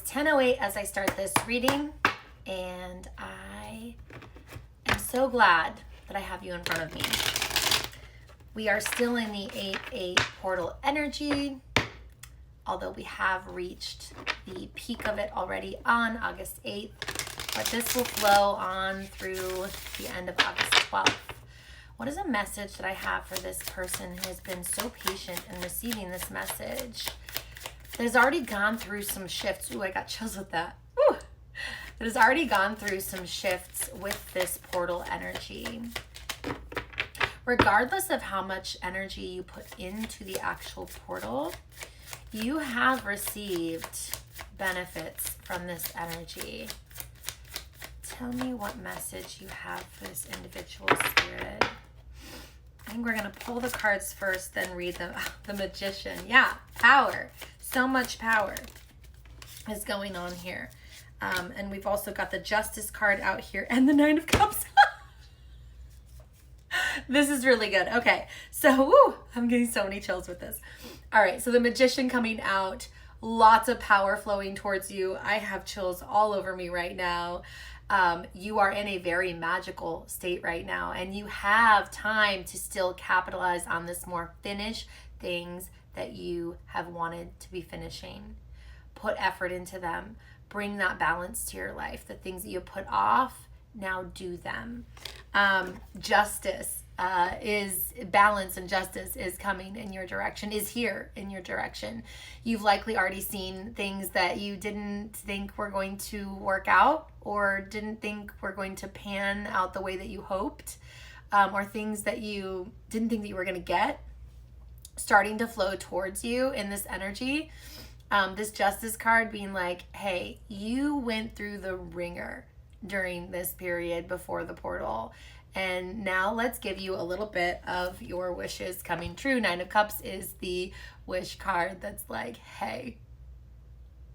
10:08 as I start this reading, and I am so glad that I have you in front of me. We are still in the 8/8 portal energy, although we have reached the peak of it already on August 8th, but this will flow on through the end of August 12th. What is a message that I have for this person who has been so patient in receiving this message? That has already gone through some shifts. Ooh, I got chills with that. Ooh. That has already gone through some shifts with this portal energy. Regardless of how much energy you put into the actual portal, you have received benefits from this energy. Tell me what message you have for this individual spirit. I think we're going to pull the cards first, then read them. The Magician. Yeah, power. So much power is going on here. And we've also got the Justice card out here and the Nine of Cups. This is really good. Okay, so I'm getting so many chills with this. All right, so the Magician coming out. Lots of power flowing towards you. I have chills all over me right now. You are in a very magical state right now, and you have time to still capitalize on this more finish things that you have wanted to be finishing. Put effort into them. Bring that balance to your life. The things that you put off, now do them. Justice is balance, and justice is coming in your direction, is here in your direction. You've likely already seen things that you didn't think were going to work out, or didn't think were going to pan out the way that you hoped, or things that you didn't think that you were going to get starting to flow towards you in this energy. This Justice card being like, hey, you went through the ringer during this period before the portal, and now let's give you a little bit of your wishes coming true. Nine of Cups is the wish card that's like, hey,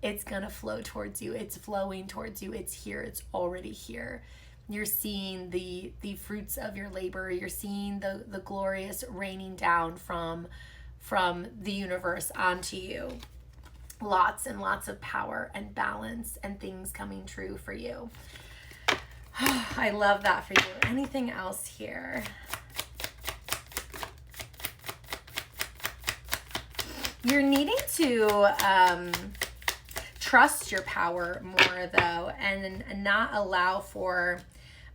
it's gonna flow towards you. It's flowing towards you. It's here. It's already here. You're seeing the fruits of your labor. You're seeing the glorious raining down from the universe onto you. Lots and lots of power and balance and things coming true for you. I love that for you. Anything else here? You're needing to trust your power more, though, and not allow for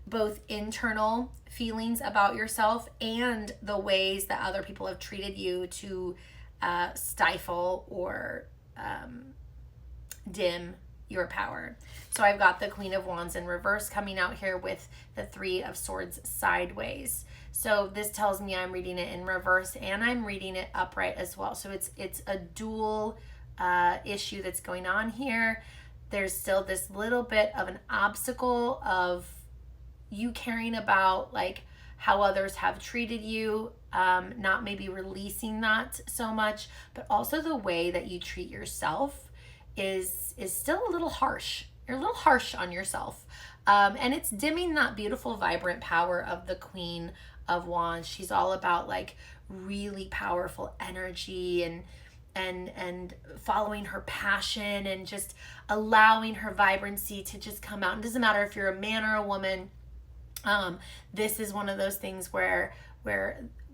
both internal feelings about yourself and the ways that other people have treated you to stifle or dim your power. So I've got the Queen of Wands in reverse coming out here with the Three of Swords sideways. So this tells me I'm reading it in reverse and I'm reading it upright as well. So it's a dual issue that's going on here. There's still this little bit of an obstacle of you caring about like how others have treated you, not maybe releasing that so much, but also the way that you treat yourself is still a little harsh. You're a little harsh on yourself. And it's dimming that beautiful, vibrant power of the Queen of Wands. She's all about like really powerful energy and following her passion and just allowing her vibrancy to just come out. It doesn't matter if you're a man or a woman. This is one of those things where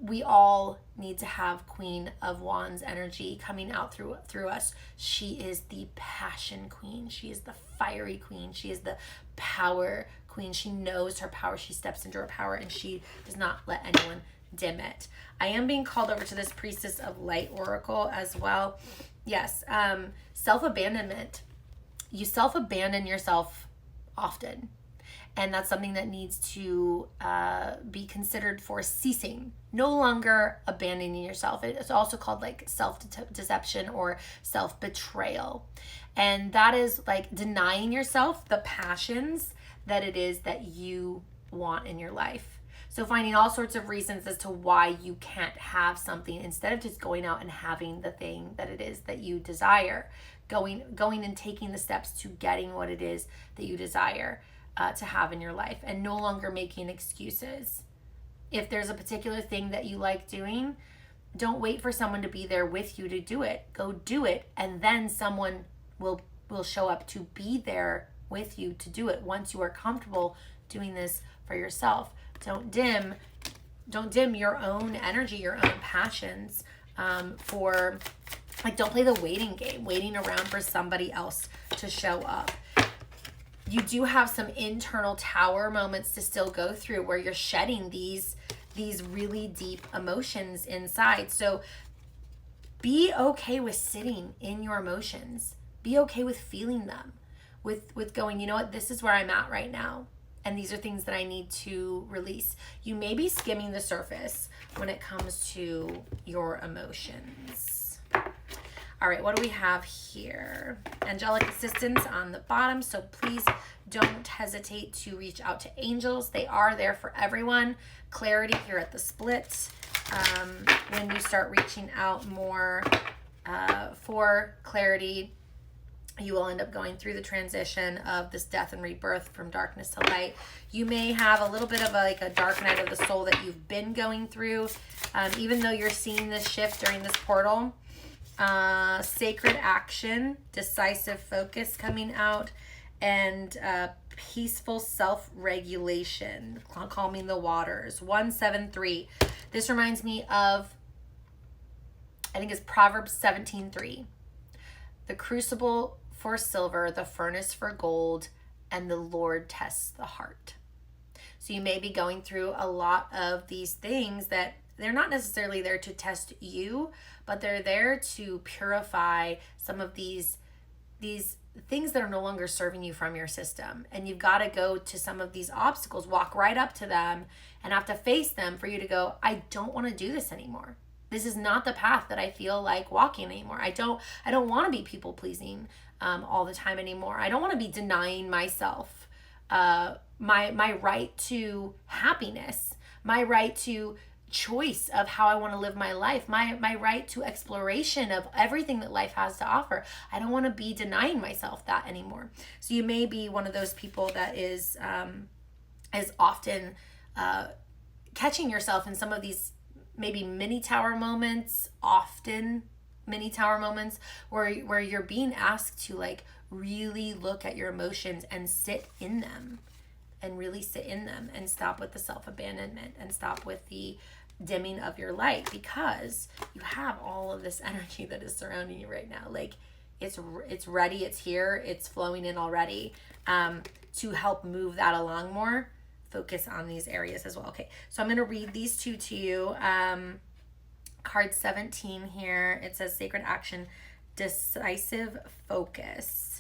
we all need to have Queen of Wands energy coming out through us. She is the passion queen. She is the fiery queen. She is the power queen. She knows her power. She steps into her power and she does not let anyone dim it. I am being called over to this Priestess of Light Oracle as well. Yes, self-abandonment. You self-abandon yourself often. And that's something that needs to be considered for ceasing. No longer abandoning yourself. It's also called like self-deception or self-betrayal. And that is like denying yourself the passions that it is that you want in your life. So finding all sorts of reasons as to why you can't have something instead of just going out and having the thing that it is that you desire. Going and taking the steps to getting what it is that you desire to have in your life, and no longer making excuses. If there's a particular thing that you like doing, don't wait for someone to be there with you to do it. Go do it, and then someone will will show up to be there with you to do it once you are comfortable doing this for yourself. Don't dim your own energy, your own passions for, like, don't play the waiting game, waiting around for somebody else to show up. You do have some internal tower moments to still go through where you're shedding these really deep emotions inside. So be okay with sitting in your emotions. Be okay with feeling them, with going, you know what, this is where I'm at right now. And these are things that I need to release. You may be skimming the surface when it comes to your emotions. All right, what do we have here? Angelic assistance on the bottom. So please don't hesitate to reach out to angels. They are there for everyone. Clarity here at the split. When you start reaching out more for clarity, you will end up going through the transition of this death and rebirth from darkness to light. You may have a little bit of a dark night of the soul that you've been going through. Even though you're seeing this shift during this portal, sacred action, decisive focus coming out, and peaceful self-regulation, calming the waters. 173. This reminds me of, I think it's Proverbs 17:3. The crucible for silver, the furnace for gold, and the Lord tests the heart. So you may be going through a lot of these things that they're not necessarily there to test you, but they're there to purify some of these things that are no longer serving you from your system. And you've got to go to some of these obstacles, walk right up to them and have to face them for you to go, I don't want to do this anymore. This is not the path that I feel like walking anymore. I don't want to be people pleasing all the time anymore. I don't want to be denying myself my right to happiness, my right to choice of how I want to live my life, my right to exploration of everything that life has to offer. I don't want to be denying myself that anymore. So you may be one of those people that is often catching yourself in some of these maybe mini tower moments, often mini tower moments where you're being asked to like really look at your emotions and sit in them, and really sit in them, and stop with the self-abandonment and stop with the dimming of your light, because you have all of this energy that is surrounding you right now. Like it's ready, it's here, it's flowing in already. To help move that along more, focus on these areas as well. Okay, so I'm going to read these two to you. Card 17 here, it says sacred action, decisive focus.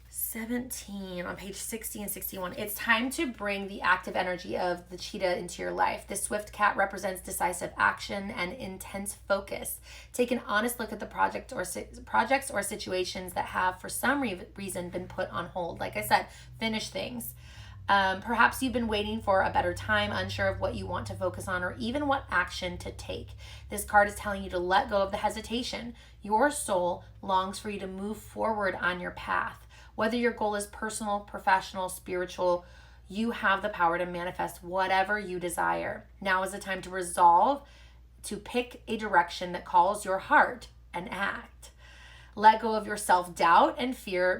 17 on page 60 and 61. It's time to bring the active energy of the cheetah into your life. The swift cat represents decisive action and intense focus. Take an honest look at the projects or situations that have for some reason been put on hold. Like I said, finish things. Perhaps you've been waiting for a better time, unsure of what you want to focus on or even what action to take. This card is telling you to let go of the hesitation. Your soul longs for you to move forward on your path. Whether your goal is personal, professional, spiritual, you have the power to manifest whatever you desire. Now is the time to resolve to pick a direction that calls your heart and act. Let go of your self-doubt and fear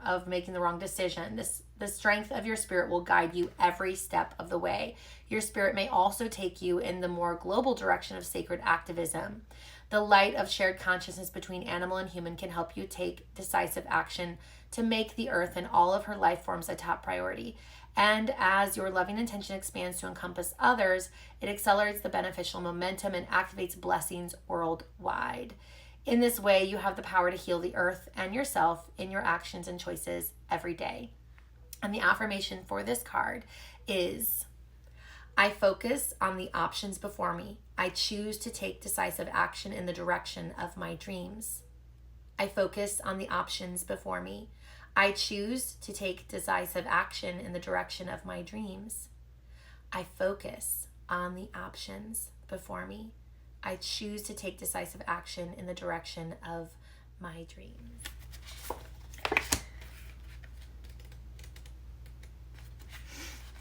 of making the wrong decision. The strength of your spirit will guide you every step of the way. Your spirit may also take you in the more global direction of sacred activism. The light of shared consciousness between animal and human can help you take decisive action to make the earth and all of her life forms a top priority. And as your loving intention expands to encompass others, it accelerates the beneficial momentum and activates blessings worldwide. In this way, you have the power to heal the earth and yourself in your actions and choices every day. And the affirmation for this card is, I focus on the options before me. I choose to take decisive action in the direction of my dreams. I focus on the options before me. I choose to take decisive action in the direction of my dreams. I focus on the options before me. I choose to take decisive action in the direction of my dreams.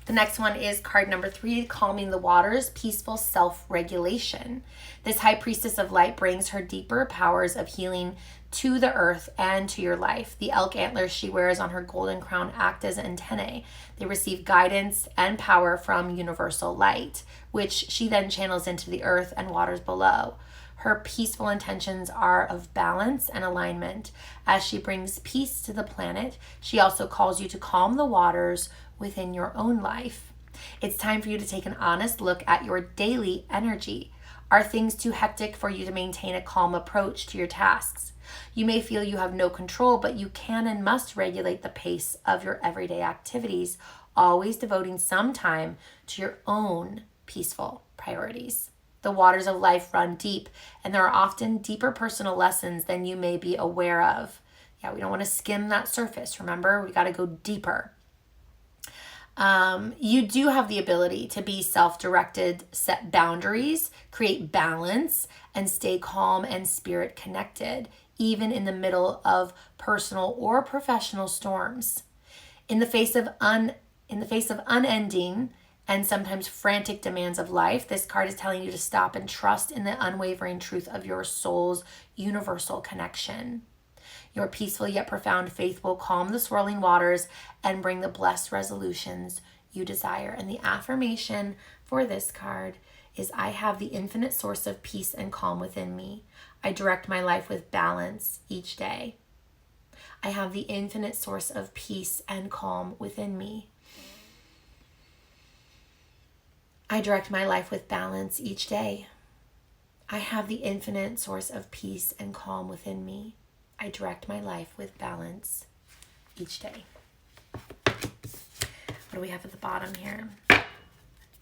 The next one is card number 3, Calming the Waters, Peaceful Self-Regulation. This High Priestess of Light brings her deeper powers of healing to the earth and to your life. The elk antlers she wears on her golden crown act as antennae. They receive guidance and power from universal light, which she then channels into the earth and waters below. Her peaceful intentions are of balance and alignment. As she brings peace to the planet, she also calls you to calm the waters within your own life. It's time for you to take an honest look at your daily energy. Are things too hectic for you to maintain a calm approach to your tasks? You may feel you have no control, but you can and must regulate the pace of your everyday activities, always devoting some time to your own peaceful priorities. The waters of life run deep, and there are often deeper personal lessons than you may be aware of. Yeah, we don't want to skim that surface. Remember, we got to go deeper. You do have the ability to be self-directed, set boundaries, create balance, and stay calm and spirit connected, even in the middle of personal or professional storms. In the face of unending and sometimes frantic demands of life, this card is telling you to stop and trust in the unwavering truth of your soul's universal connection. Your peaceful yet profound faith will calm the swirling waters and bring the blessed resolutions you desire. And the affirmation for this card is, I have the infinite source of peace and calm within me. I direct my life with balance each day. I have the infinite source of peace and calm within me. I direct my life with balance each day. I have the infinite source of peace and calm within me. I direct my life with balance each day. What do we have at the bottom here?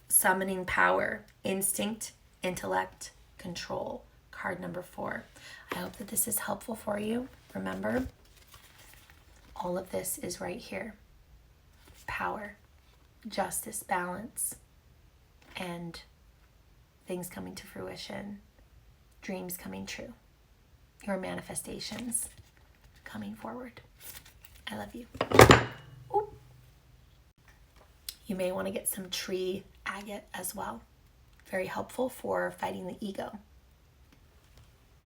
Summoning power, instinct, intellect, control. Card number 4. I hope that this is helpful for you. Remember, all of this is right here. Power, justice, balance, and things coming to fruition, dreams coming true, your manifestations coming forward. I love you. Ooh. You may want to get some tree agate as well. Very helpful for fighting the ego.